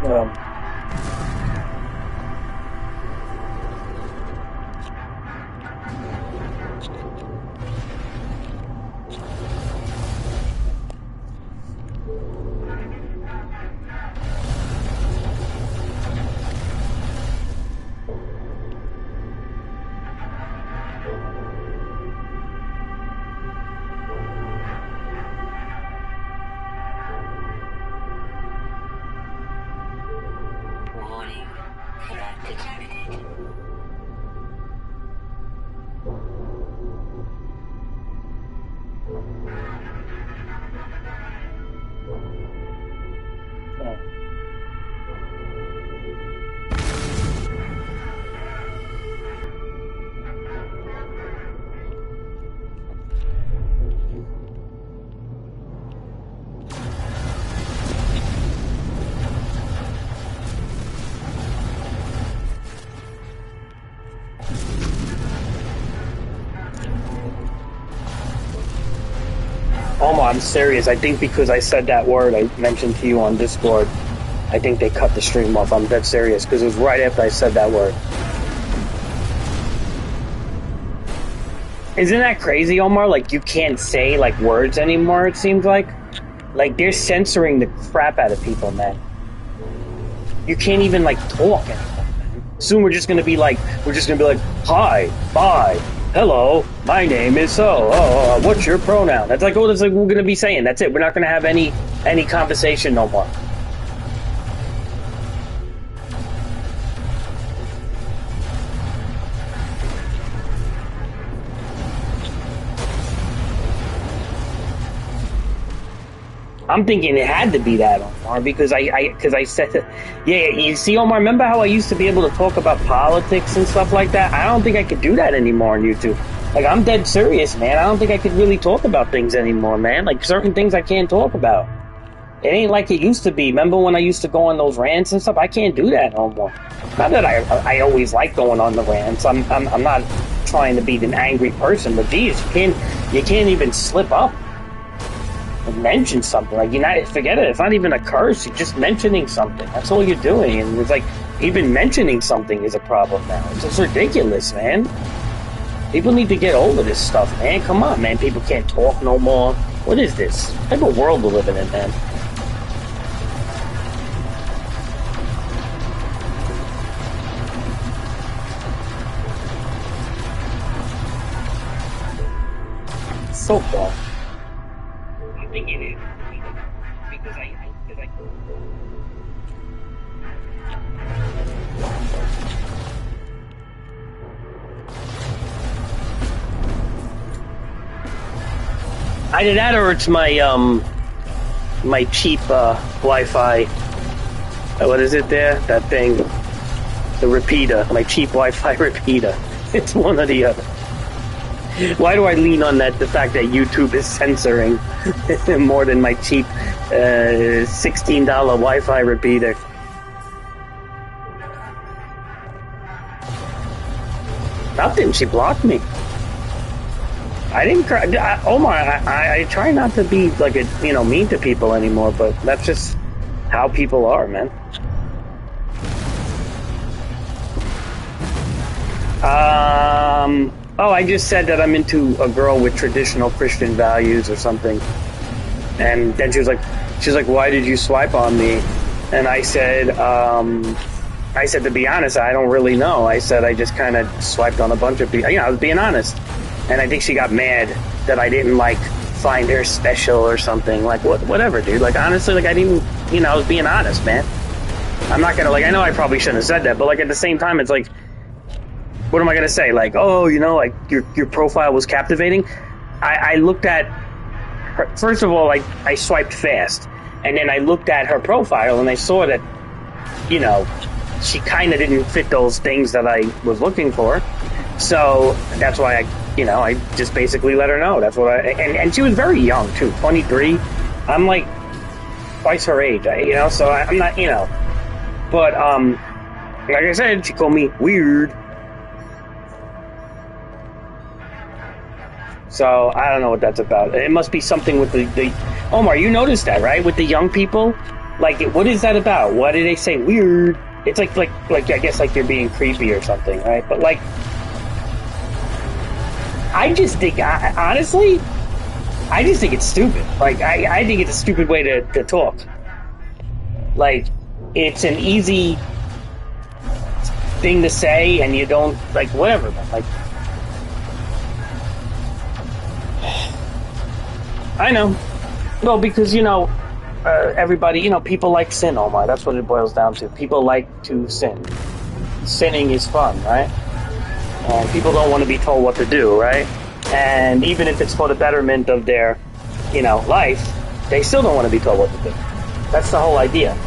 Um, Warning. Command detected. Omar, I'm serious. I think because I said that word I mentioned to you on Discord, I think they cut the stream off. I'm dead serious because it was right after I said that word. Isn't that crazy, Omar? Like, you can't say, like, words anymore, it seems like. Like, they're censoring the crap out of people, man. You can't even, like, talk anymore, man. Soon we're just gonna be like, hi, bye, hello, my name is so, what's your pronoun? That's like, that's like we're gonna be saying. That's it. We're not gonna have any conversation no more. I'm thinking it had to be that, Omar, because I said, yeah, you see, Omar, remember how I used to be able to talk about politics and stuff like that? I don't think I could do that anymore on YouTube. Like, I'm dead serious, man. I don't think I could really talk about things anymore, man. Like, certain things I can't talk about. It ain't like it used to be. Remember when I used to go on those rants and stuff? I can't do that no more. Not that I always like going on the rants. I'm not trying to be an angry person, but geez, you can't even slip up and mention something. Like, forget it. It's not even a curse. You're just mentioning something. That's all you're doing. And it's like, even mentioning something is a problem now. It's just ridiculous, man. People need to get over this stuff, man. Come on, man. People can't talk no more. What is this? What type of world we're living in, man? So far. I think it is. Because either that or it's my my cheap Wi-Fi. What is it there? That thing, the repeater. My cheap Wi-Fi repeater. It's one or the other. Why do I lean on that? The fact that YouTube is censoring more than my cheap $16 Wi-Fi repeater. Nothing. She blocked me. I didn't cry. Omar, I try not to be like mean to people anymore, but that's just how people are, man. Oh, I just said that I'm into a girl with traditional Christian values or something. And then she was like, why did you swipe on me? And I said, to be honest, I don't really know. I said I just kind of swiped on a bunch of people. I was being honest. And I think she got mad that I didn't, like, find her special or something. Like, whatever, dude. Like, honestly, like, I didn't, I was being honest, man. I'm not gonna, like, I know I probably shouldn't have said that, but, like, at the same time, it's like, what am I gonna say? Like, oh, like, your profile was captivating? I looked at her, first of all, I swiped fast. And then I looked at her profile and I saw that, she kind of didn't fit those things that I was looking for. So that's why I just basically let her know. That's what and she was very young too, 23. I'm like twice her age, so I'm not, but like I said, she called me weird. So I don't know what that's about. It must be something with the Omar, you noticed that, right? With the young people, Like, what is that about? Why do they say weird? It's like I guess like you're being creepy or something, right? But like, I just think, honestly, I just think it's stupid. Like, I think it's a stupid way to talk. Like, it's an easy thing to say, and you don't, like, whatever, man. Like, I know. Well, because, everybody, people like sin, Omar. That's what it boils down to. People like to sin. Sinning is fun, right? And people don't want to be told what to do, right? And even if it's for the betterment of their, life, they still don't want to be told what to do. That's the whole idea.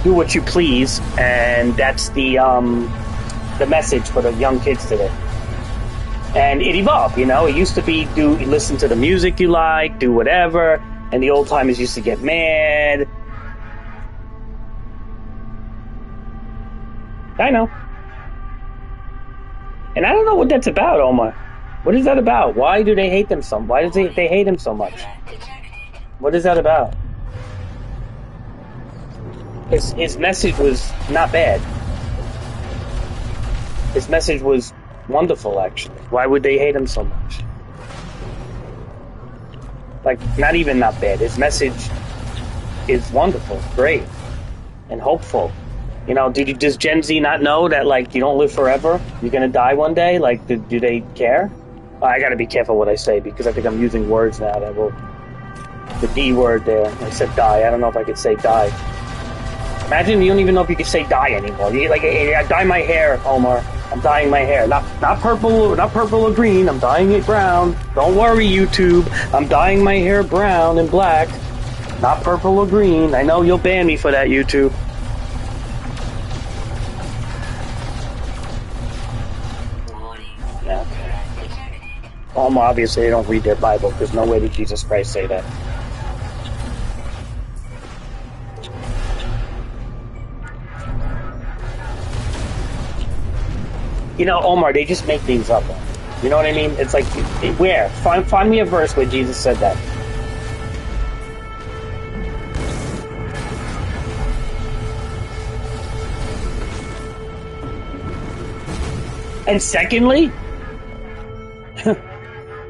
Do what you please, and that's the message for the young kids today. And it evolved, It used to be listen to the music you like, do whatever, and the old timers used to get mad. I know. And I don't know what that's about, Omar. What is that about? Why do they hate them so much? Why do they hate him so much? What is that about? His message was not bad. His message was wonderful, actually. Why would they hate him so much? Like, not even not bad. His message is wonderful, great, and hopeful. Does Gen Z not know that, like, you don't live forever? You're gonna die one day? Like, do they care? I gotta be careful what I say, because I think I'm using words now that will... The D word there. I said die. I don't know if I could say die. Imagine you don't even know if you could say die anymore. I dye my hair, Omar. I'm dyeing my hair. Not purple or green. I'm dyeing it brown. Don't worry, YouTube. I'm dyeing my hair brown and black. Not purple or green. I know you'll ban me for that, YouTube. Yeah. Obviously, they don't read their Bible. There's no way that Jesus Christ say that. Omar, they just make things up. You know what I mean? It's like, where? Find me a verse where Jesus said that. And secondly,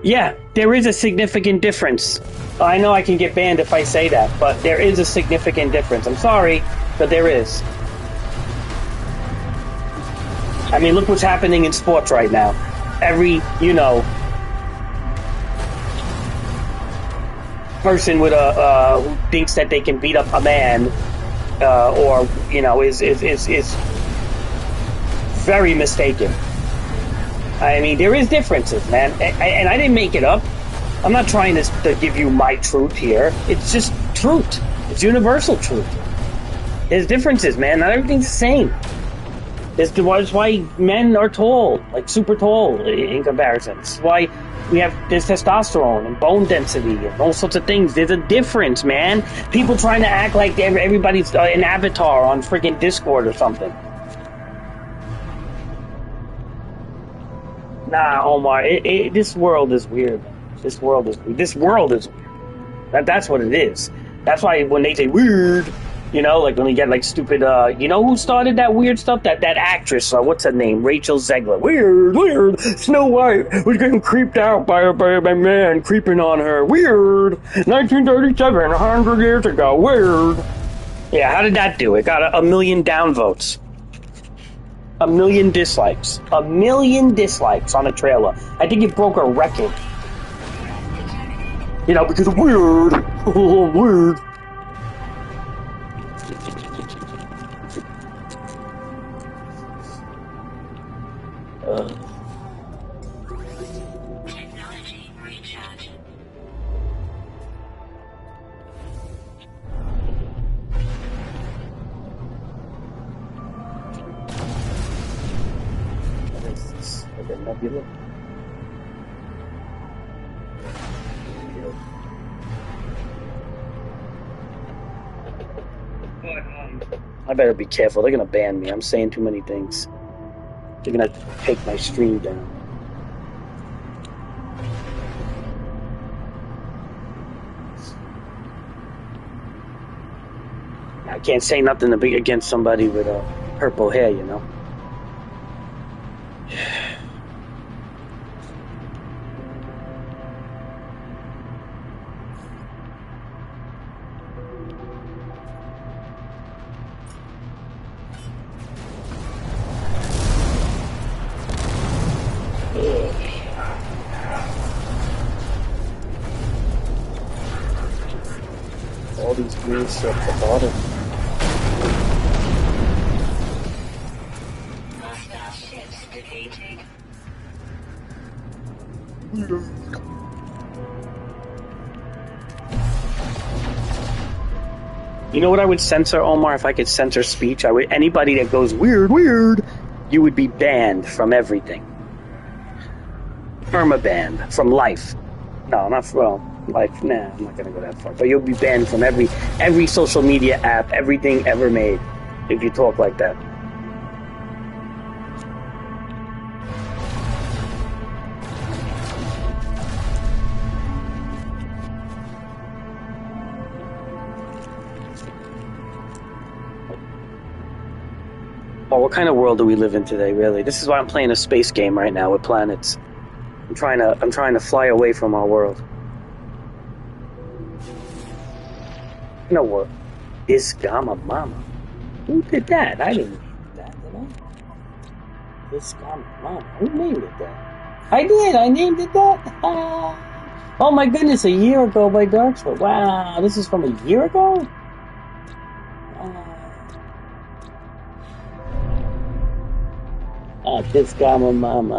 yeah, there is a significant difference. I know I can get banned if I say that, but there is a significant difference. I'm sorry, but there is. I mean, look what's happening in sports right now. Every, person with who thinks that they can beat up a man, or is very mistaken. I mean, there is differences, man, and I didn't make it up. I'm not trying to give you my truth here. It's just truth. It's universal truth. There's differences, man. Not everything's the same. That's why men are tall, like super tall in comparison. That's why there's testosterone and bone density and all sorts of things. There's a difference, man. People trying to act like everybody's an avatar on freaking Discord or something. Nah, Omar, this world is weird. This world is weird. This world is weird. That's what it is. That's why when they say weird, like when we get like stupid, who started that weird stuff? That actress, what's her name? Rachel Zegler. Weird. Snow White was getting creeped out by a man creeping on her. Weird. 1937, 100 years ago. Weird. Yeah, how did that do? It got a million downvotes. 1 million dislikes. 1 million dislikes on a trailer. I think it broke a record. Because of weird. Weird. Technology recharge. What is this? Like a nebula? I better be careful. They're gonna ban me. I'm saying too many things. They're gonna take my stream down. I can't say nothing to be against somebody with purple hair, you know. All these greens at the bottom. Hostile ships defeated. You know what I would censor, Omar? If I could censor speech, I would. Anybody that goes weird, weird, you would be banned from everything. Perma-banned from life. No, not well, life. Nah, I'm not gonna go that far. But you'll be banned from every social media app, everything ever made, if you talk like that. Oh, what kind of world do we live in today, really? This is why I'm playing a space game right now with planets. I'm trying to fly away from our world. No what? This Gamma Mama. Who did that? I didn't name that, did I? This Gamma Mama. Who named it that? I did. I named it that. Oh my goodness! A year ago by Darksford. Wow, this is from a year ago. This Gamma Mama.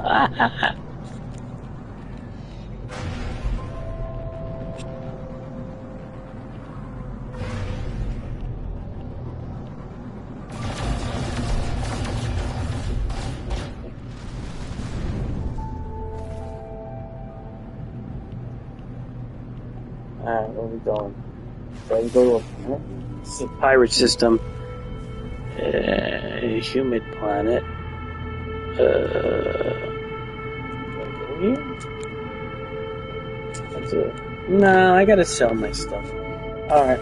Alright, where are we going? So we go to a pirate system. Humid planet. Do I go here? That's it. No, I gotta sell my stuff. Alright.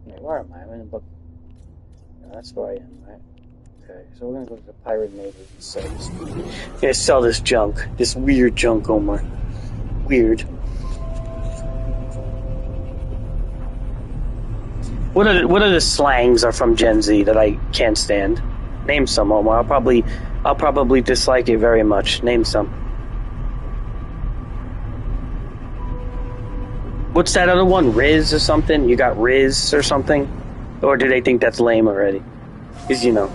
Wait, where am I? I'm in a book. No, that's where I am, right? Okay, so we're gonna go to the Pirate Navy and sell this. Yeah, sell this junk. This weird junk, Omar. Weird. What are the slangs are from Gen Z that I can't stand? Name some, Omar. I'll probably dislike it very much. Name some. What's that other one? Riz or something? You got Riz or something? Or do they think that's lame already? Because, you know,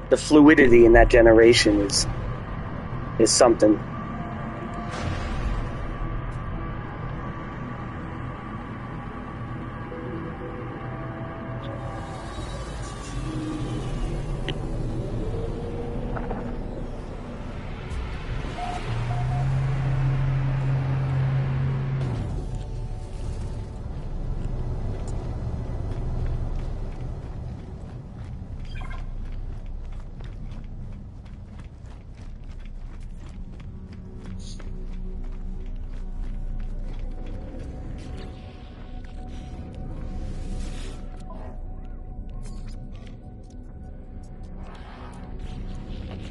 the fluidity in that generation is something.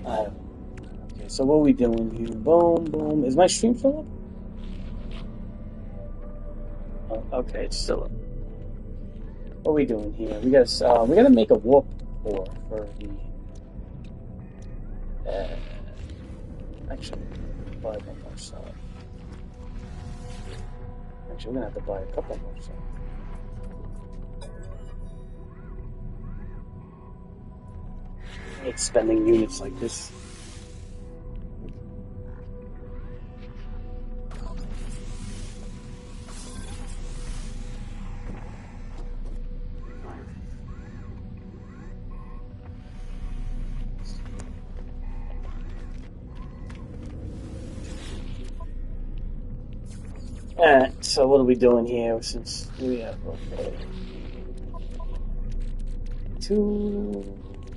Okay, so what are we doing here? Boom, boom. Is my stream still up? Oh, okay, it's still up. What are we doing here? We gotta make a warp core for the. Actually, buy one more cell. Actually, we're gonna have to buy a couple more cells. It's spending units like this. Alright, so what are we doing here since we have, okay, 2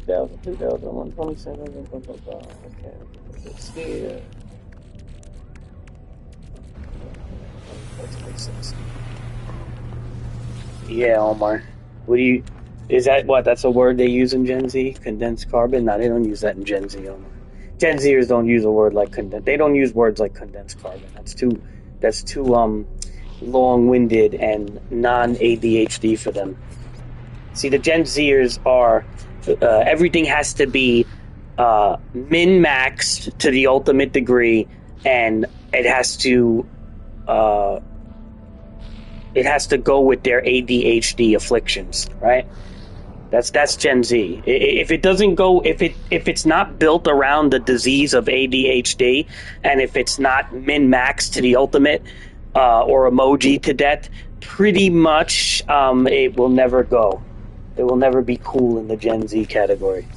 2000, 2000, 127, blah, blah, blah. Okay, let's see. That's makes sense. Yeah, Omar. What do you? Is that what? That's a word they use in Gen Z? Condensed carbon? No, they don't use that in Gen Z, Omar. Gen Zers don't use a word like condensed. They don't use words like condensed carbon. That's too. That's too long-winded and non-ADHD for them. See, the Gen Zers are everything has to be min-maxed to the ultimate degree, and it has to go with their ADHD afflictions, right? That's Gen Z. If it doesn't go, if it's not built around the disease of ADHD, and if it's not min-maxed to the ultimate or emoji to death, pretty much it will never go. It will never be cool in the Gen Z category.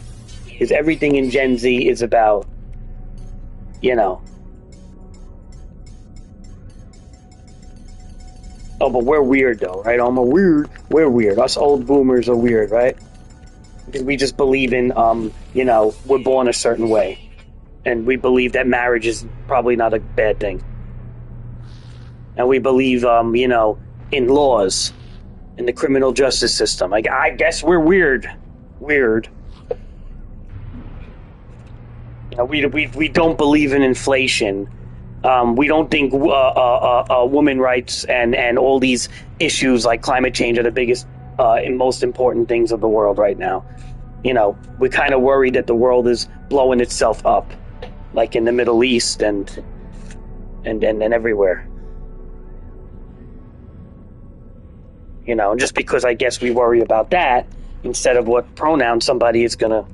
Because everything in Gen Z is about, Oh, but we're weird though, right? We're weird. Us old boomers are weird, right? Because we just believe in, we're born a certain way. And we believe that marriage is probably not a bad thing. And we believe, in laws, in the criminal justice system. Like, I guess we're weird. Weird. We don't believe in inflation. We don't think women rights and all these issues like climate change are the biggest and most important things of the world right now. We're kind of worried that the world is blowing itself up, like in the Middle East and everywhere. And just because I guess we worry about that instead of what pronoun somebody is gonna.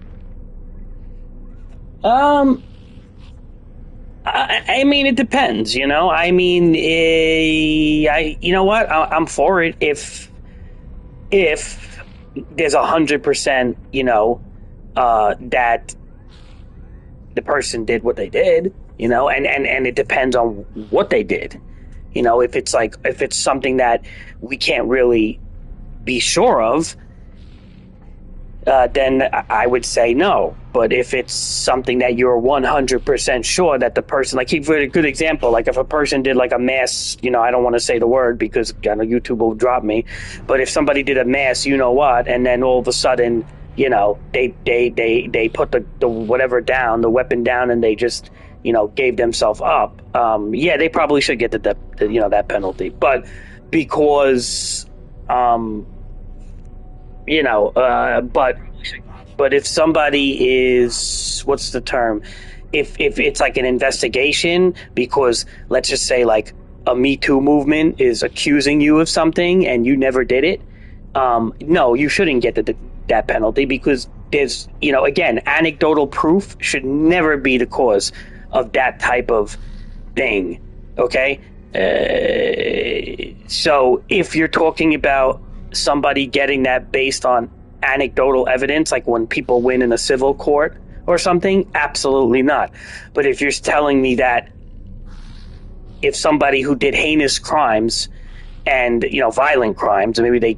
I mean, it depends, I mean, you know what? I'm for it if there's 100%, that the person did what they did, and it depends on what they did. If it's something that we can't really be sure of, then I would say no. But if it's something that you're 100% sure that the person, like, for a good example, like if a person did like a mass, I don't want to say the word because I know YouTube will drop me, but if somebody did a mass, and then all of a sudden, they put the whatever down, the weapon down, and they just, gave themselves up. Yeah, they probably should get that penalty. But because, but if somebody is, what's the term? If it's like an investigation, because let's just say like a Me Too movement is accusing you of something and you never did it, no, you shouldn't get that penalty because there's, again, anecdotal proof should never be the cause of that type of thing, okay? So if you're talking about somebody getting that based on anecdotal evidence, like when people win in a civil court or something, absolutely not. But if you're telling me that if somebody who did heinous crimes and, violent crimes, and maybe they,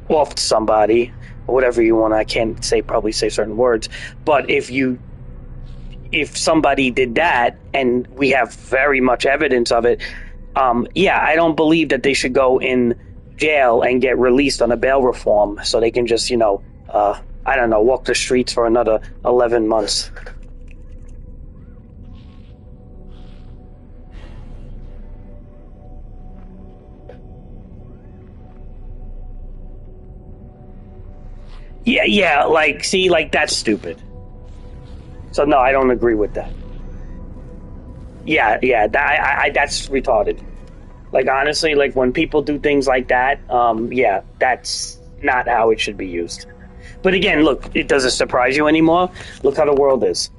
offed somebody or whatever you want, I can't probably say certain words, but if somebody did that and we have very much evidence of it, I don't believe that they should go in jail and get released on a bail reform so they can just, walk the streets for another 11 months. Yeah, that's stupid. So no, I don't agree with that. Yeah, that's retarded. Like, honestly, like, when people do things like that, that's not how it should be used. But again, look, it doesn't surprise you anymore. Look how the world is.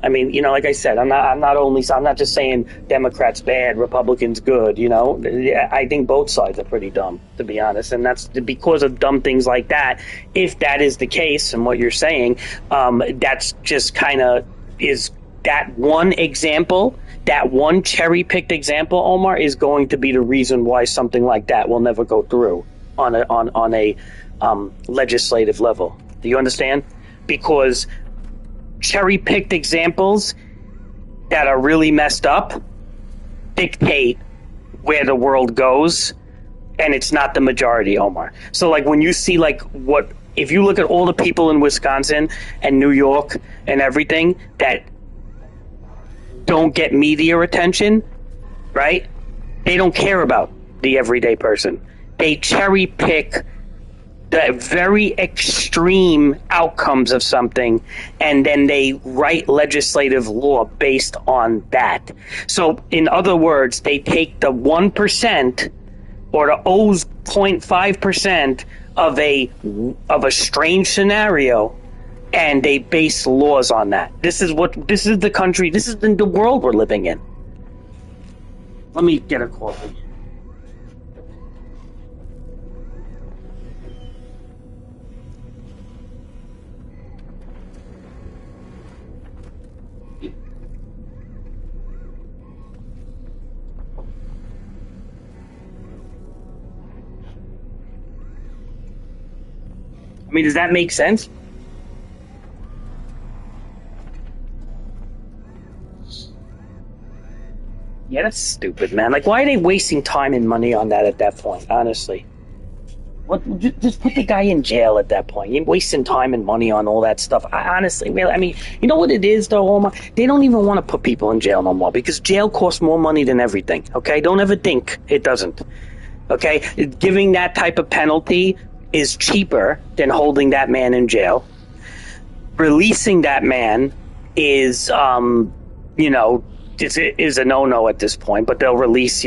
I mean, like I said, I'm not just saying Democrats bad, Republicans good, I think both sides are pretty dumb, to be honest. And that's because of dumb things like that. If that is the case and what you're saying, that's just kind of is that one example. That one cherry-picked example, Omar, is going to be the reason why something like that will never go through. on a legislative level. Do you understand? Because cherry picked examples that are really messed up dictate where the world goes, and it's not the majority, Omar. So like when you see like what, if you look at all the people in Wisconsin and New York and everything that don't get media attention, right? They don't care about the everyday person. They cherry pick the very extreme outcomes of something, and then they write legislative law based on that. So in other words, they take the 1% or the 0.5% of a strange scenario, and they base laws on that. This is the country, this is the world we're living in. Let me get a coffee. I mean, does that make sense? Yeah, that's stupid, man. Like, why are they wasting time and money on that at that point, honestly? What? Just put the guy in jail at that point. You're wasting time and money on all that stuff. Honestly, man, I mean, you know what it is, though, Omar? They don't even want to put people in jail no more because jail costs more money than everything, okay? Don't ever think it doesn't, okay? Giving that type of penalty is cheaper than holding that man in jail. Releasing that man is, is a no-no at this point, but they'll release,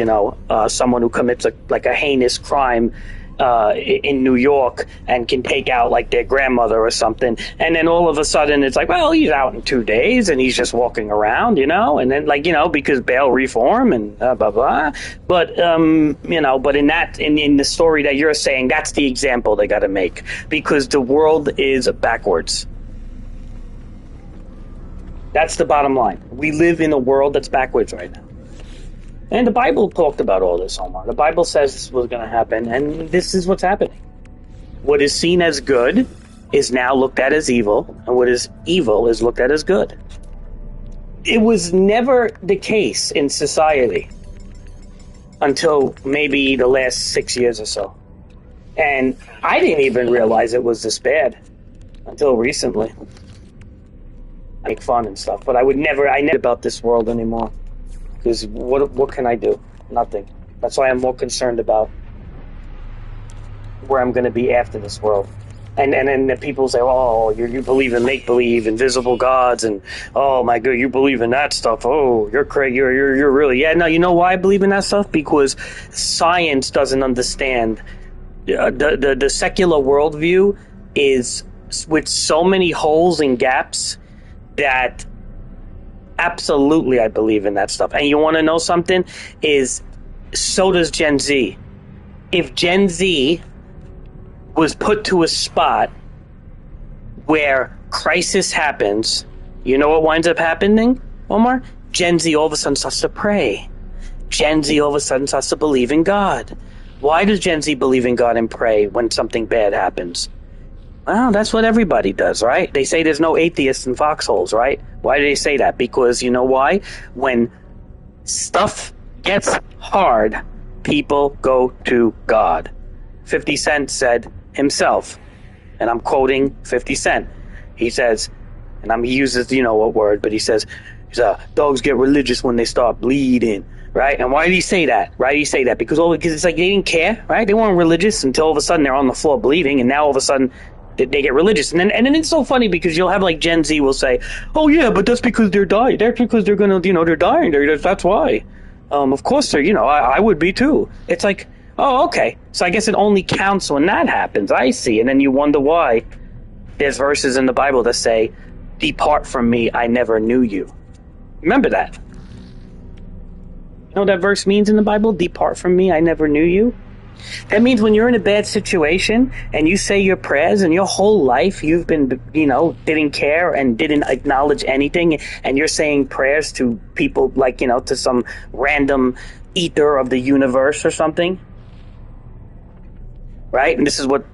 someone who commits a heinous crime in New York and can take out like their grandmother or something, and then all of a sudden it's like, well, he's out in 2 days and he's just walking around, and then because bail reform and blah blah. But but in the story that you're saying, that's the example they got to make because the world is backwards. That's the bottom line. We live in a world that's backwards right now. And the Bible talked about all this, Omar. The Bible says this was going to happen, and this is what's happening. What is seen as good is now looked at as evil, and what is evil is looked at as good. It was never the case in society until maybe the last 6 years or so. And I didn't even realize it was this bad until recently. I make fun and stuff, but I never about this world anymore. Because what can I do? Nothing. That's why I'm more concerned about where I'm going to be after this world. And then the people say, oh, you believe in make-believe, invisible gods, and oh my God, you believe in that stuff. Oh, you're crazy. You're really... Yeah, no, you know why I believe in that stuff? Because science doesn't understand. The secular worldview is with so many holes and gaps that... Absolutely, I believe in that stuff. And you want to know something? So does Gen Z. If Gen Z was put to a spot where crisis happens, you know what winds up happening, Omar? Gen Z all of a sudden starts to pray. Gen Z all of a sudden starts to believe in God. Why does Gen Z believe in God and pray when something bad happens? Well, that's what everybody does, right? They say there's no atheists in foxholes, right? Why do they say that? Because you know why? When stuff gets hard, people go to God. 50 Cent said himself, and I'm quoting 50 Cent. He says, and he uses, what word, but he says, dogs get religious when they start bleeding, right? And why did he say that? Why did he say that? Because it's like they didn't care, right? They weren't religious until all of a sudden they're on the floor bleeding, and now all of a sudden they get religious. And then it's so funny because you'll have like Gen Z will say, oh yeah, but that's because they're dying. That's because they're going to, they're dying. That's why. Of course they're, I would be too. It's like, oh, okay. So I guess it only counts when that happens. I see. And then you wonder why there's verses in the Bible that say, depart from me, I never knew you. Remember that. You know what that verse means in the Bible? Depart from me, I never knew you. That means when you're in a bad situation and you say your prayers and your whole life you've been, didn't care and didn't acknowledge anything, and you're saying prayers to people like, to some random ether of the universe or something. right? And this is what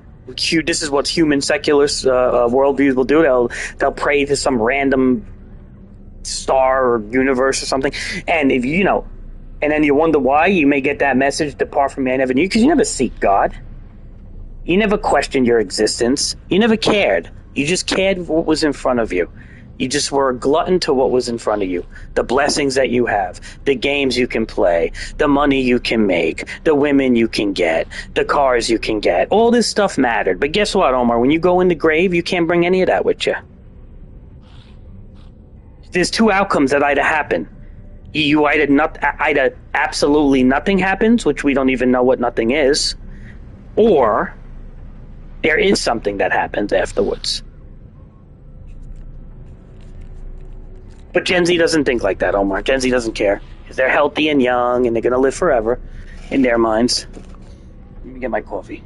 human secular worldviews will do. They'll pray to some random star or universe or something, and if and then you wonder why you may get that message, "Depart from me, I never knew," because you never seek God. You never questioned your existence. You never cared. You just cared what was in front of you. You just were a glutton to what was in front of you. The blessings that you have, the games you can play, the money you can make, the women you can get, the cars you can get. All this stuff mattered. But guess what, Omar? When you go in the grave, you can't bring any of that with you. There's two outcomes that either happen. Either absolutely nothing happens, which we don't even know what nothing is, or there is something that happens afterwards. But Gen Z doesn't think like that, Omar. Gen Z doesn't care. Because they're healthy and young, and they're going to live forever in their minds. Let me get my coffee.